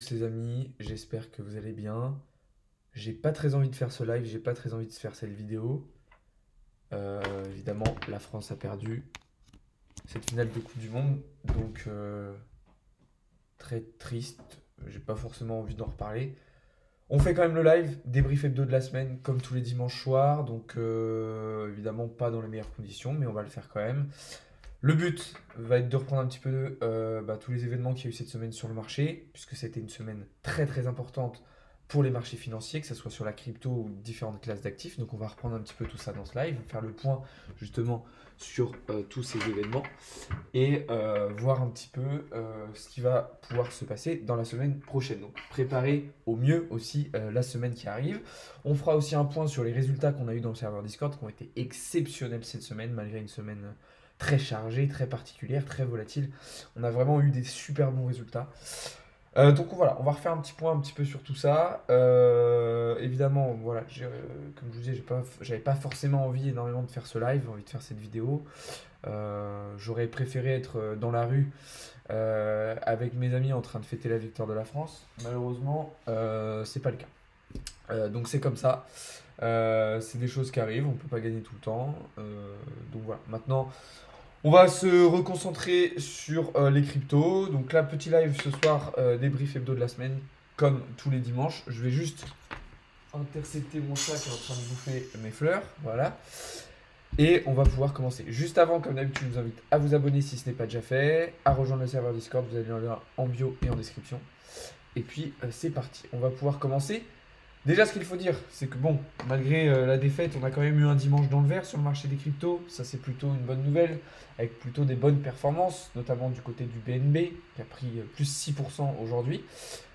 Les amis, j'espère que vous allez bien. J'ai pas très envie de faire ce live, j'ai pas très envie de faire cette vidéo. Évidemment, la France a perdu cette finale de Coupe du Monde, donc très triste. J'ai pas forcément envie d'en reparler. On fait quand même le live, débrief hebdo de la semaine, comme tous les dimanches soirs, donc évidemment pas dans les meilleures conditions, mais on va le faire quand même. Le but va être de reprendre un petit peu tous les événements qu'il y a eu cette semaine sur le marché, puisque c'était une semaine très très importante pour les marchés financiers, que ce soit sur la crypto ou différentes classes d'actifs. Donc on va reprendre un petit peu tout ça dans ce live, faire le point justement sur tous ces événements et voir un petit peu ce qui va pouvoir se passer dans la semaine prochaine. Donc préparer au mieux aussi la semaine qui arrive. On fera aussi un point sur les résultats qu'on a eu dans le serveur Discord qui ont été exceptionnels cette semaine, malgré une semaine très chargée, très particulière, très volatile. On a vraiment eu des super bons résultats. Donc voilà, on va refaire un petit point un petit peu sur tout ça. Évidemment, voilà, comme je vous disais, j'avais pas forcément envie énormément de faire ce live, envie de faire cette vidéo. J'aurais préféré être dans la rue avec mes amis en train de fêter la victoire de la France. Malheureusement, c'est pas le cas. Donc c'est comme ça. C'est des choses qui arrivent, on peut pas gagner tout le temps. Donc voilà, maintenant on va se reconcentrer sur les cryptos. Donc là, petit live ce soir, débrief hebdo de la semaine, comme tous les dimanches. Je vais juste intercepter mon chat qui est en train de bouffer mes fleurs. Voilà. Et on va pouvoir commencer. Juste avant, comme d'habitude, je vous invite à vous abonner si ce n'est pas déjà fait, à rejoindre le serveur Discord, vous avez le lien en bio et en description. Et puis c'est parti, on va pouvoir commencer. Déjà, ce qu'il faut dire, c'est que bon, malgré la défaite, on a quand même eu un dimanche dans le vert sur le marché des cryptos. Ça, c'est plutôt une bonne nouvelle, avec plutôt des bonnes performances, notamment du côté du BNB, qui a pris plus 6% aujourd'hui.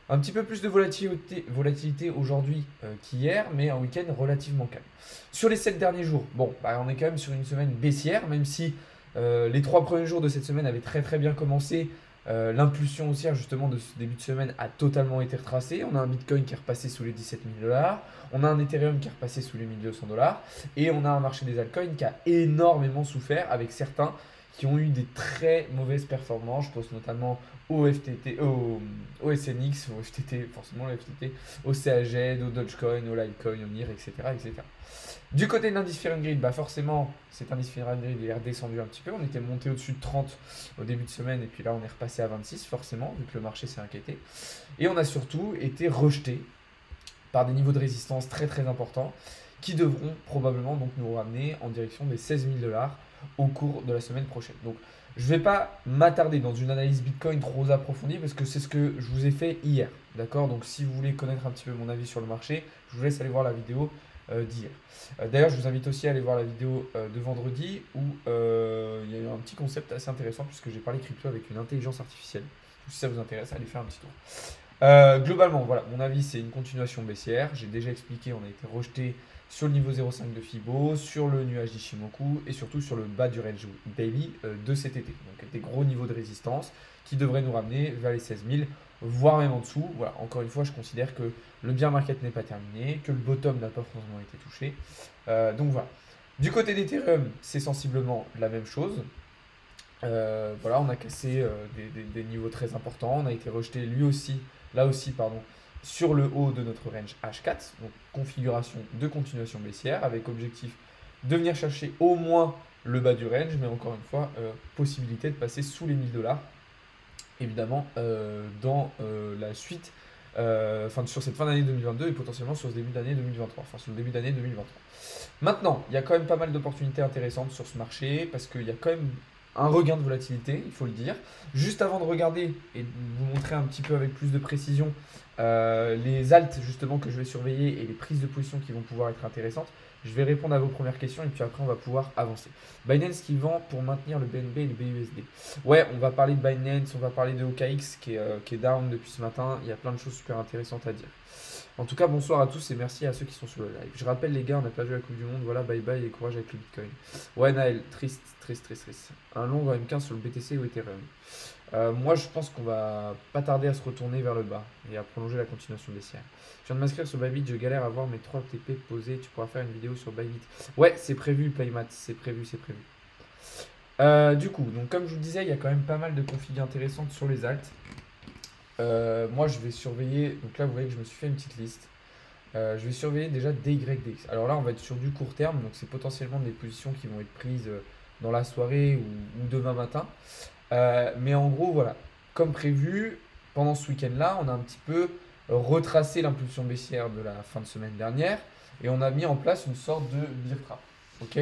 Un petit peu plus de volatilité aujourd'hui qu'hier, mais un week-end relativement calme. Sur les 7 derniers jours, bon, on est quand même sur une semaine baissière, même si les 3 premiers jours de cette semaine avaient très très bien commencé. L'impulsion haussière justement de ce début de semaine a totalement été retracée. On a un Bitcoin qui est repassé sous les 17 000 dollars, on a un Ethereum qui est repassé sous les 1200 dollars, et on a un marché des altcoins qui a énormément souffert avec certains qui ont eu des très mauvaises performances. Je pense notamment au FTT, au SNX, au FTT, forcément le FTT, au CAZ, au Dogecoin, au Litecoin, au NIR, etc., etc. Du côté de l'indice Fear and Greed, forcément, cet indice Fear and Greed est redescendu un petit peu. On était monté au-dessus de 30 au début de semaine, et puis là, on est repassé à 26, forcément, vu que le marché s'est inquiété. Et on a surtout été rejeté par des niveaux de résistance très très importants qui devront probablement donc nous ramener en direction des 16 000 dollars au cours de la semaine prochaine. Donc je ne vais pas m'attarder dans une analyse Bitcoin trop approfondie parce que c'est ce que je vous ai fait hier. D'accord. Donc si vous voulez connaître un petit peu mon avis sur le marché, je vous laisse aller voir la vidéo d'hier. D'ailleurs, je vous invite aussi à aller voir la vidéo de vendredi où il y a eu un petit concept assez intéressant puisque j'ai parlé crypto avec une intelligence artificielle. Si ça vous intéresse, allez faire un petit tour. Globalement, voilà, mon avis, c'est une continuation baissière. J'ai déjà expliqué, on a été rejeté sur le niveau 0,5 de Fibo, sur le nuage d'Ishimoku et surtout sur le bas du range daily de cet été. Donc des gros niveaux de résistance qui devraient nous ramener vers les 16 000, voire même en dessous. Voilà, encore une fois, je considère que le bear market n'est pas terminé, que le bottom n'a pas forcément été touché. Donc voilà. Du côté d'Ethereum, c'est sensiblement la même chose. Voilà, on a cassé des niveaux très importants. On a été rejeté là aussi, pardon, sur le haut de notre range H4. Donc configuration de continuation baissière avec objectif de venir chercher au moins le bas du range, mais encore une fois, possibilité de passer sous les 1000 dollars. Évidemment, dans la suite, sur cette fin d'année 2022 et potentiellement sur ce début d'année 2023. Enfin, sur le début d'année 2023. Maintenant, il y a quand même pas mal d'opportunités intéressantes sur ce marché parce qu'il y a quand même un regain de volatilité, il faut le dire. Juste avant de regarder et de vous montrer un petit peu avec plus de précision les alts justement que je vais surveiller et les prises de position qui vont pouvoir être intéressantes, je vais répondre à vos premières questions et puis après on va pouvoir avancer. Binance qui vend pour maintenir le BNB et le BUSD. Ouais, on va parler de Binance, on va parler de OKX qui est down depuis ce matin. Il y a plein de choses super intéressantes à dire. En tout cas, bonsoir à tous et merci à ceux qui sont sur le live. Je rappelle les gars, on n'a pas vu la Coupe du Monde, voilà, bye bye et courage avec le Bitcoin. Ouais Naël, triste, triste, triste, triste. Un long M15 sur le BTC ou Ethereum. Moi je pense qu'on va pas tarder à se retourner vers le bas et à prolonger la continuation baissière. Je viens de m'inscrire sur Bybit, je galère à voir mes 3 TP posés, tu pourras faire une vidéo sur Bybit. Ouais, c'est prévu Playmat, c'est prévu, c'est prévu. Du coup, donc comme je vous disais, il y a quand même pas mal de configs intéressantes sur les alts. moi, je vais surveiller. Donc là, vous voyez que je me suis fait une petite liste. Je vais surveiller déjà DYDX. Alors là, on va être sur du court terme, donc c'est potentiellement des positions qui vont être prises dans la soirée ou demain matin. Mais en gros, voilà, comme prévu, pendant ce week-end-là, on a un petit peu retracé l'impulsion baissière de la fin de semaine dernière et on a mis en place une sorte de bear trap. Ok.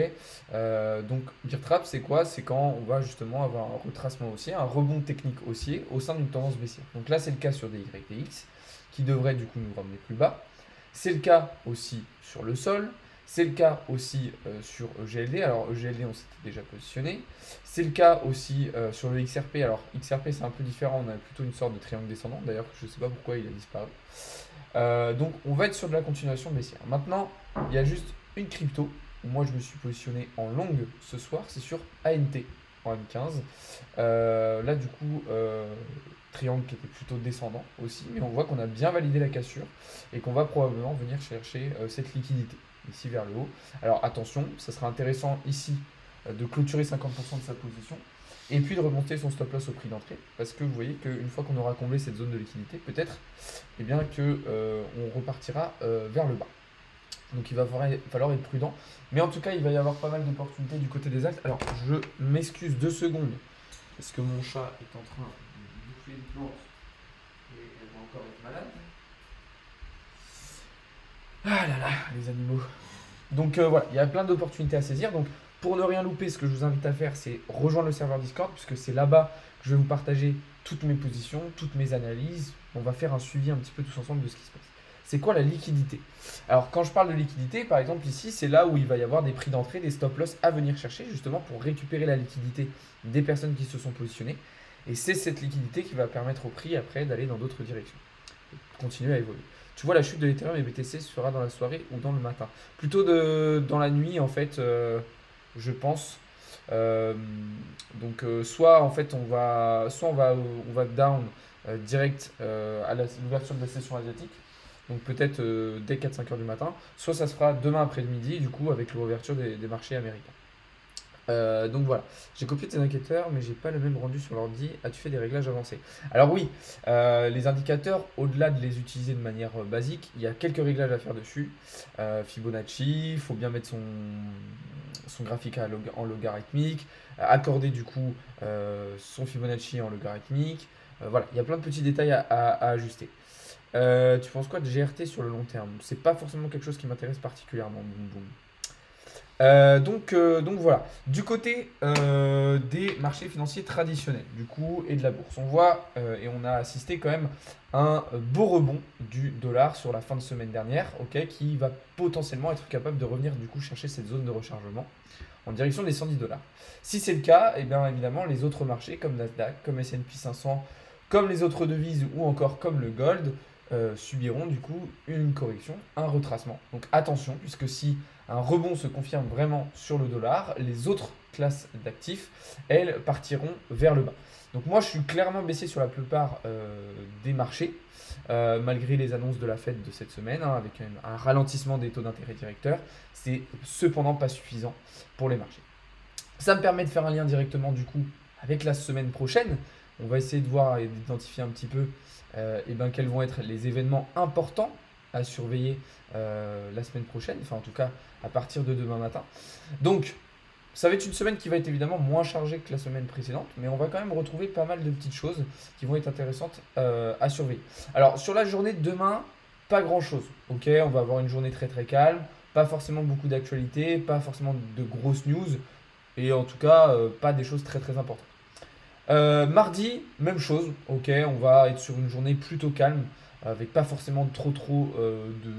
Donc, bear trap, c'est quoi? C'est quand on va justement avoir un retracement haussier, un rebond technique haussier au sein d'une tendance baissière. Donc là, c'est le cas sur DYDX qui devrait du coup nous ramener plus bas. C'est le cas aussi sur le sol. C'est le cas aussi sur EGLD. Alors EGLD, on s'était déjà positionné. C'est le cas aussi sur le XRP. Alors XRP, c'est un peu différent. On a plutôt une sorte de triangle descendant. D'ailleurs, je ne sais pas pourquoi il a disparu. Donc, on va être sur de la continuation baissière. Maintenant, il y a juste une crypto où moi, je me suis positionné en longue ce soir. C'est sur ANT en M15. Là, du coup, triangle qui était plutôt descendant aussi. Mais on voit qu'on a bien validé la cassure et qu'on va probablement venir chercher cette liquidité ici vers le haut. Alors attention, ça sera intéressant ici de clôturer 50% de sa position et puis de remonter son stop loss au prix d'entrée parce que vous voyez qu'une fois qu'on aura comblé cette zone de liquidité, peut-être eh bien que on repartira vers le bas. Donc il va falloir être prudent. Mais en tout cas, il va y avoir pas mal d'opportunités du côté des altes. Alors je m'excuse 2 secondes parce que mon chat est en train de bouffer une plante et elle va encore être malade. Ah là là, les animaux. Donc voilà, il y a plein d'opportunités à saisir. Donc pour ne rien louper, ce que je vous invite à faire, c'est rejoindre le serveur Discord, puisque c'est là-bas que je vais vous partager toutes mes positions, toutes mes analyses. On va faire un suivi un petit peu tous ensemble de ce qui se passe. C'est quoi la liquidité? Alors quand je parle de liquidité, par exemple ici, c'est là où il va y avoir des prix d'entrée, des stop loss à venir chercher, justement pour récupérer la liquidité des personnes qui se sont positionnées. Et c'est cette liquidité qui va permettre au prix après d'aller dans d'autres directions, continuer à évoluer. Tu vois, la chute de l'Ethereum et BTC se fera dans la soirée ou dans le matin. Plutôt dans la nuit, en fait, je pense. Donc, soit en fait, on va down direct à l'ouverture de la session asiatique. Donc, peut-être dès 4-5 heures du matin. Soit ça se fera demain après-midi, du coup, avec l'ouverture des marchés américains. Donc voilà, j'ai copié tes indicateurs, mais j'ai pas le même rendu sur l'ordi. As-tu fait des réglages avancés? Alors oui, les indicateurs, au-delà de les utiliser de manière basique, il y a quelques réglages à faire dessus. Fibonacci, il faut bien mettre son graphique en logarithmique, accorder du coup son Fibonacci en logarithmique. Voilà, il y a plein de petits détails à ajuster. Tu penses quoi de GRT sur le long terme? C'est pas forcément quelque chose qui m'intéresse particulièrement. Boum, boum. Donc voilà, du côté des marchés financiers traditionnels du coup et de la bourse, on voit et on a assisté quand même à un beau rebond du dollar sur la fin de semaine dernière, ok, qui va potentiellement être capable de revenir du coup chercher cette zone de rechargement en direction des 110 $. Si c'est le cas, et bien évidemment les autres marchés comme Nasdaq, comme S&P 500, comme les autres devises ou encore comme le gold subiront du coup une correction, un retracement. Donc attention, puisque si un rebond se confirme vraiment sur le dollar, les autres classes d'actifs, elles, partiront vers le bas. Donc moi, je suis clairement baissé sur la plupart des marchés, malgré les annonces de la Fed de cette semaine, hein, avec un ralentissement des taux d'intérêt directeurs. C'est cependant pas suffisant pour les marchés. Ça me permet de faire un lien directement du coup avec la semaine prochaine. On va essayer de voir et d'identifier un petit peu quels vont être les événements importants à surveiller la semaine prochaine, enfin en tout cas à partir de demain matin. Donc ça va être une semaine qui va être évidemment moins chargée que la semaine précédente, mais on va quand même retrouver pas mal de petites choses qui vont être intéressantes à surveiller. Alors sur la journée de demain, pas grand chose, ok, on va avoir une journée très très calme, pas forcément beaucoup d'actualités, pas forcément de grosses news, et en tout cas pas des choses très très importantes. Mardi, même chose, ok, on va être sur une journée plutôt calme, avec pas forcément trop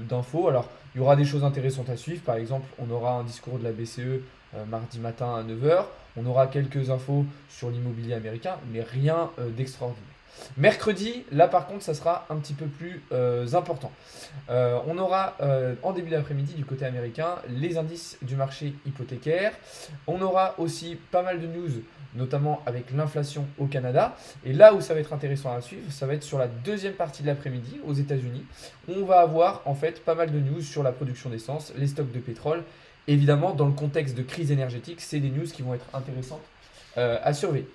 d'infos. Alors, il y aura des choses intéressantes à suivre. Par exemple, on aura un discours de la BCE mardi matin à 9 h. On aura quelques infos sur l'immobilier américain, mais rien d'extraordinaire. Mercredi, là par contre, ça sera un petit peu plus important. On aura en début d'après-midi du côté américain les indices du marché hypothécaire. On aura aussi pas mal de news, notamment avec l'inflation au Canada. Et là où ça va être intéressant à suivre, ça va être sur la deuxième partie de l'après-midi aux États-Unis. On va avoir en fait pas mal de news sur la production d'essence, les stocks de pétrole. Évidemment, dans le contexte de crise énergétique, c'est des news qui vont être intéressantes à surveiller.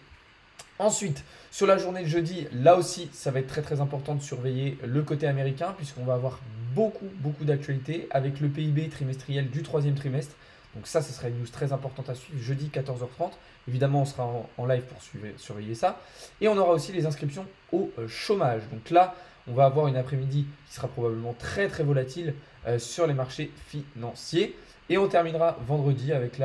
Ensuite, sur la journée de jeudi, là aussi, ça va être très très important de surveiller le côté américain puisqu'on va avoir beaucoup d'actualités avec le PIB trimestriel du troisième trimestre. Donc ça sera une news très importante à suivre jeudi 14h30. Évidemment, on sera en live pour surveiller ça. Et on aura aussi les inscriptions au chômage. Donc là, on va avoir une après-midi qui sera probablement très très volatile sur les marchés financiers. Et on terminera vendredi avec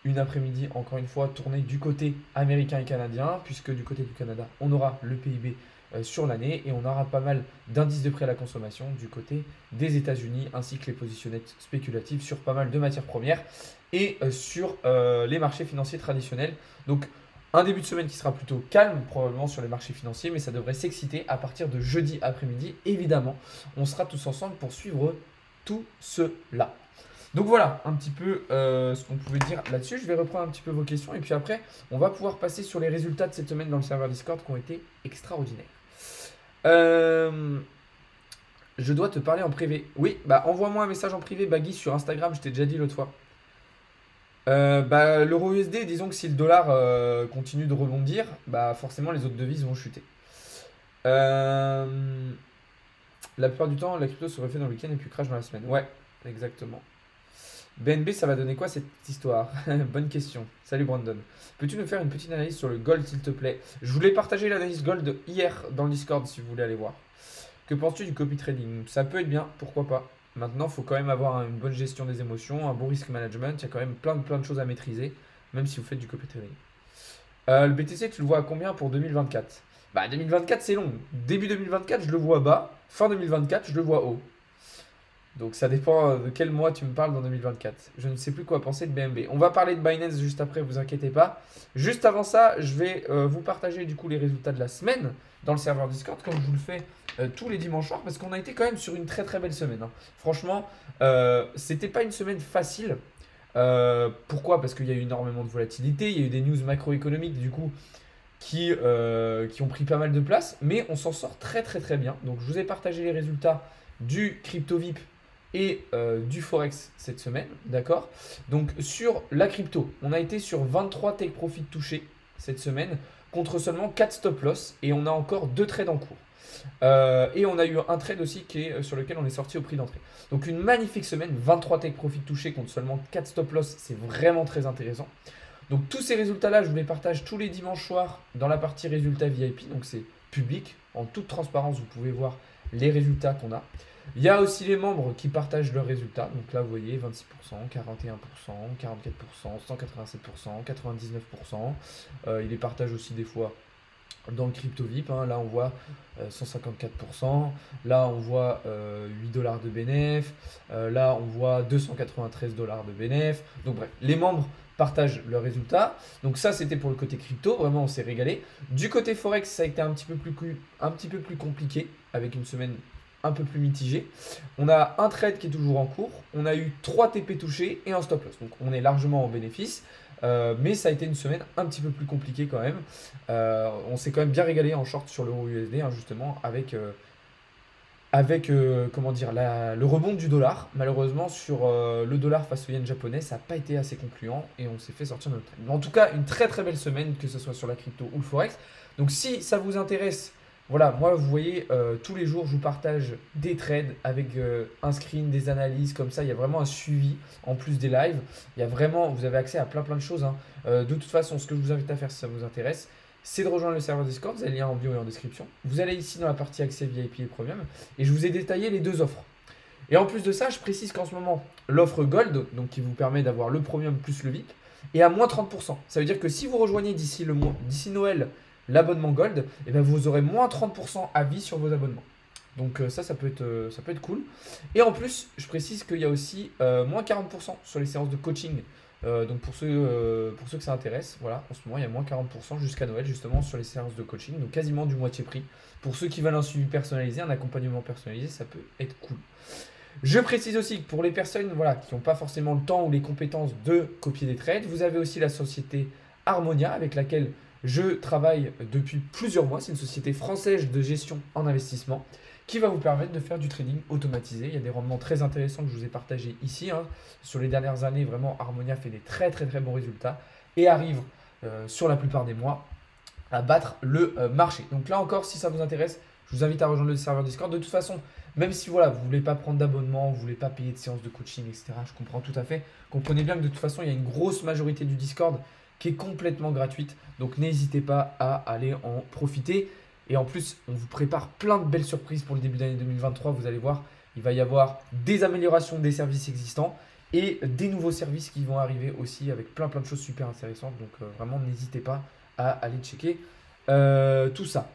une après-midi, encore une fois, tournée du côté américain et canadien, puisque du côté du Canada, on aura le PIB sur l'année et on aura pas mal d'indices de prix à la consommation du côté des États-Unis, ainsi que les positionnettes spéculatives sur pas mal de matières premières et sur les marchés financiers traditionnels. Donc, un début de semaine qui sera plutôt calme, probablement sur les marchés financiers, mais ça devrait s'exciter à partir de jeudi après-midi. Évidemment, on sera tous ensemble pour suivre tout cela. Donc voilà un petit peu ce qu'on pouvait dire là-dessus. Je vais reprendre un petit peu vos questions et puis après, on va pouvoir passer sur les résultats de cette semaine dans le serveur Discord qui ont été extraordinaires. Je dois te parler en privé. Oui, bah envoie-moi un message en privé, Baggy, sur Instagram, je t'ai déjà dit l'autre fois. L'euro USD, disons que si le dollar continue de rebondir, bah forcément les autres devises vont chuter. La plupart du temps, la crypto se refait dans le week-end et puis crash dans la semaine. Ouais, exactement. BNB, ça va donner quoi cette histoire? Bonne question. Salut Brandon. Peux-tu nous faire une petite analyse sur le gold, s'il te plaît? Je voulais partager l'analyse gold hier dans le Discord si vous voulez aller voir. Que penses-tu du copy trading? Ça peut être bien, pourquoi pas. Maintenant, il faut quand même avoir une bonne gestion des émotions, un bon risk management. Il y a quand même plein de choses à maîtriser, même si vous faites du copy trading. Le BTC, tu le vois à combien pour 2024? Bah 2024, c'est long. Début 2024, je le vois bas. Fin 2024, je le vois haut. Donc ça dépend de quel mois tu me parles dans 2024. Je ne sais plus quoi penser de BNB. On va parler de Binance juste après, vous inquiétez pas. Juste avant ça, je vais vous partager du coup les résultats de la semaine dans le serveur Discord, comme je vous le fais tous les dimanches soirs, parce qu'on a été quand même sur une très très belle semaine. Hein. Franchement, c'était pas une semaine facile. Pourquoi? Parce qu'il y a eu énormément de volatilité, il y a eu des news macroéconomiques du coup qui ont pris pas mal de place, mais on s'en sort très très très bien. Donc je vous ai partagé les résultats du Crypto VIP et du Forex cette semaine, d'accord? Donc sur la crypto, on a été sur 23 take profit touchés cette semaine, contre seulement 4 stop loss, et on a encore 2 trades en cours. Et on a eu un trade aussi sur lequel on est sorti au prix d'entrée. Donc une magnifique semaine, 23 take profit touchés contre seulement 4 stop loss, c'est vraiment très intéressant. Donc tous ces résultats-là, je vous les partage tous les dimanches soirs dans la partie résultats VIP, donc c'est public, en toute transparence, vous pouvez voir les résultats qu'on a. Il y a aussi les membres qui partagent leurs résultats. Donc là, vous voyez, 26%, 41%, 44%, 187%, 99%. Ils les partagent aussi des fois dans le crypto VIP. Hein. Là, on voit 154%. Là, on voit 8 $ de bénéf. Là, on voit 293 $ de bénéf. Donc bref, les membres partagent leurs résultats. Donc ça, c'était pour le côté crypto. Vraiment, on s'est régalé. Du côté Forex, ça a été un petit peu plus compliqué avec une semaine un peu plus mitigé. On a un trade qui est toujours en cours. On a eu 3 TP touchés et un stop loss. Donc on est largement en bénéfice. Mais ça a été une semaine un petit peu plus compliquée quand même. On s'est quand même bien régalé en short sur l'euro USD, hein, justement, avec comment dire, le rebond du dollar. Malheureusement, sur le dollar face au yen japonais, ça n'a pas été assez concluant et on s'est fait sortir notre trade. Mais en tout cas, une très très belle semaine, que ce soit sur la crypto ou le forex. Donc si ça vous intéresse, voilà, moi vous voyez, tous les jours je vous partage des trades avec un screen, des analyses, comme ça il y a vraiment un suivi en plus des lives. Il y a vraiment, vous avez accès à plein de choses. Hein. De toute façon, ce que je vous invite à faire si ça vous intéresse, c'est de rejoindre le serveur Discord, vous avez le lien en bio et en description. Vous allez ici dans la partie accès VIP et Premium et je vous ai détaillé les 2 offres. Et en plus de ça, je précise qu'en ce moment, l'offre Gold, donc qui vous permet d'avoir le Premium plus le VIP, est à moins 30%. Ça veut dire que si vous rejoignez d'ici Noël l'abonnement Gold, et bien vous aurez moins 30% à vie sur vos abonnements. Donc ça peut être cool. Et en plus, je précise qu'il y a aussi moins 40% sur les séances de coaching. Donc pour ceux que ça intéresse, voilà, en ce moment il y a moins 40% jusqu'à Noël justement sur les séances de coaching, donc quasiment du moitié prix. Pour ceux qui veulent un suivi personnalisé, un accompagnement personnalisé, ça peut être cool. Je précise aussi que pour les personnes voilà, qui n'ont pas forcément le temps ou les compétences de copier des trades, vous avez aussi la société Harmonia avec laquelle je travaille depuis plusieurs mois. C'est une société française de gestion en investissement qui va vous permettre de faire du trading automatisé. Il y a des rendements très intéressants que je vous ai partagés ici. Hein. Sur les dernières années, vraiment, Harmonia fait des très bons résultats et arrive sur la plupart des mois à battre le marché. Donc là encore, si ça vous intéresse, je vous invite à rejoindre le serveur Discord. De toute façon, même si voilà, vous ne voulez pas prendre d'abonnement, vous ne voulez pas payer de séances de coaching, etc., je comprends tout à fait. Comprenez bien que de toute façon, il y a une grosse majorité du Discord qui est complètement gratuite. Donc n'hésitez pas à aller en profiter. Et en plus, on vous prépare plein de belles surprises pour le début d'année 2023. Vous allez voir, il va y avoir des améliorations des services existants et des nouveaux services qui vont arriver aussi avec plein de choses super intéressantes. Donc vraiment, n'hésitez pas à aller checker tout ça.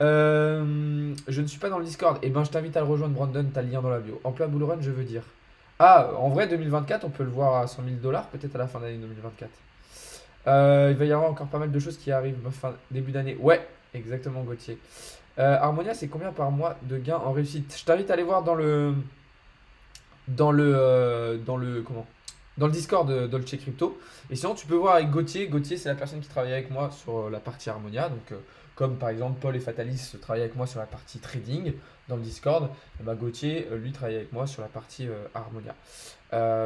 Je ne suis pas dans le Discord. Eh ben, je t'invite à le rejoindre, Brandon. Tu as le lien dans la bio. Emploi Bull Run, je veux dire. Ah, en vrai, 2024, on peut le voir à 100 000 $, peut-être à la fin d'année 2024. Il va y avoir encore pas mal de choses qui arrivent début d'année. Ouais, exactement, Gauthier. Harmonia, c'est combien par mois de gains en réussite? Je t'invite à aller voir dans le Discord de Dolce Crypto. Et sinon, tu peux voir avec Gauthier. Gauthier, c'est la personne qui travaille avec moi sur la partie Harmonia. Donc, comme par exemple, Paul et Fatalis travaillent avec moi sur la partie trading dans le Discord. Et ben, Gauthier, lui, travaille avec moi sur la partie Harmonia.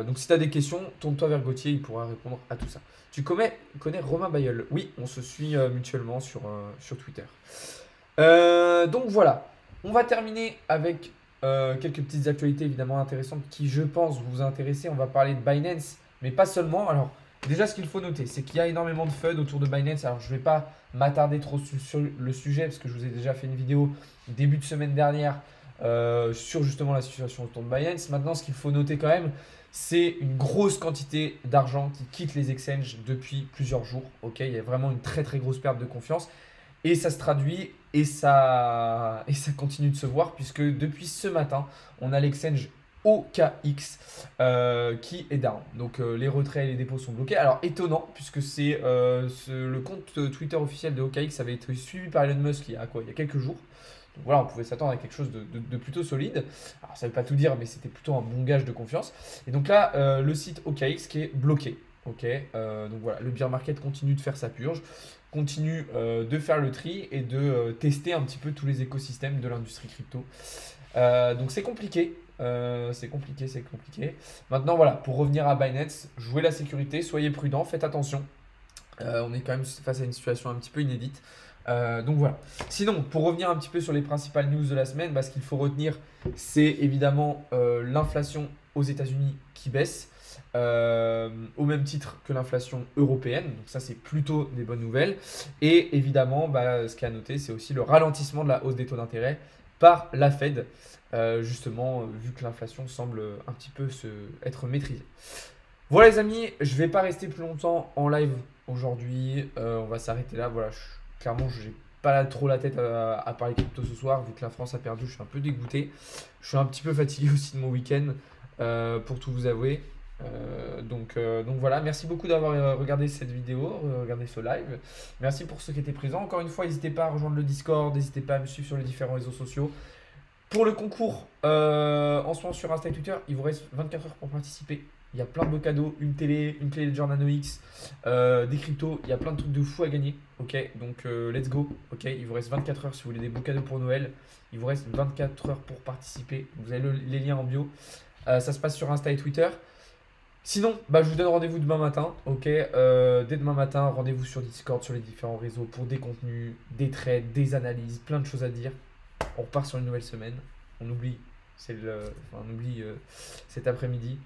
Donc, si tu as des questions, tourne-toi vers Gauthier. Il pourra répondre à tout ça. Tu connais Romain Bayeul? Oui, on se suit mutuellement sur Twitter. Donc, voilà. On va terminer avec quelques petites actualités évidemment intéressantes qui, je pense, vous intéresser. On va parler de Binance, mais pas seulement. Alors, déjà, ce qu'il faut noter, c'est qu'il y a énormément de FUD autour de Binance. Alors, je ne vais pas m'attarder trop sur le sujet parce que je vous ai déjà fait une vidéo début de semaine dernière sur justement la situation autour de Binance. Maintenant, ce qu'il faut noter quand même, c'est une grosse quantité d'argent qui quitte les exchanges depuis plusieurs jours. Ok, il y a vraiment une très grosse perte de confiance. Et ça se traduit et ça continue de se voir puisque depuis ce matin, on a l'exchange OKX qui est down. Donc les retraits et les dépôts sont bloqués. Alors étonnant puisque c'est le compte Twitter officiel de OKX avait été suivi par Elon Musk il y a quelques jours. Donc voilà, on pouvait s'attendre à quelque chose de plutôt solide. Alors ça ne veut pas tout dire, mais c'était plutôt un bon gage de confiance. Et donc là, le site OKX qui est bloqué. Ok, donc voilà, le bear market continue de faire sa purge, continue de faire le tri et de tester un petit peu tous les écosystèmes de l'industrie crypto. Donc c'est compliqué, c'est compliqué. Maintenant voilà, pour revenir à Binance, jouez la sécurité, soyez prudents, faites attention. On est quand même face à une situation un petit peu inédite. Donc voilà. Sinon, pour revenir un petit peu sur les principales news de la semaine, ce qu'il faut retenir, c'est évidemment l'inflation aux États-Unis qui baisse. Au même titre que l'inflation européenne. Donc ça, c'est plutôt des bonnes nouvelles. Et évidemment, ce qu'il y a à noter, c'est aussi le ralentissement de la hausse des taux d'intérêt par la Fed, justement, vu que l'inflation semble un petit peu être maîtrisée. Voilà les amis, je ne vais pas rester plus longtemps en live aujourd'hui. On va s'arrêter là. Voilà, clairement, je n'ai pas trop la tête à parler crypto ce soir, vu que la France a perdu. Je suis un peu dégoûté. Je suis un petit peu fatigué aussi de mon week-end, pour tout vous avouer. Donc voilà, merci beaucoup d'avoir regardé cette vidéo, regardé ce live. Merci pour ceux qui étaient présents. Encore une fois, n'hésitez pas à rejoindre le Discord, n'hésitez pas à me suivre sur les différents réseaux sociaux. Pour le concours, en ce moment sur Insta et Twitter, il vous reste 24 heures pour participer. Il y a plein de beaux cadeaux, une télé, une clé de Jordan X, des cryptos, il y a plein de trucs de fou à gagner. Ok, donc let's go. Ok, il vous reste 24 heures si vous voulez des beaux cadeaux pour Noël. Il vous reste 24 heures pour participer. Vous avez les liens en bio. Ça se passe sur Insta et Twitter. Sinon, je vous donne rendez-vous demain matin, ok. Dès demain matin, rendez-vous sur Discord, sur les différents réseaux pour des contenus, des trades, des analyses, plein de choses à dire. On repart sur une nouvelle semaine. On oublie, cet après-midi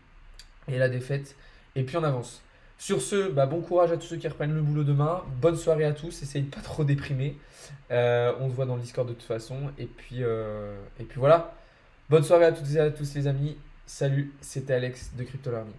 et la défaite. Et puis on avance. Sur ce, bon courage à tous ceux qui reprennent le boulot demain. Bonne soirée à tous. Essayez de pas trop déprimer. On se voit dans le Discord de toute façon. Et puis voilà. Bonne soirée à toutes et à tous les amis. Salut, c'était Alex de Crypto Learning.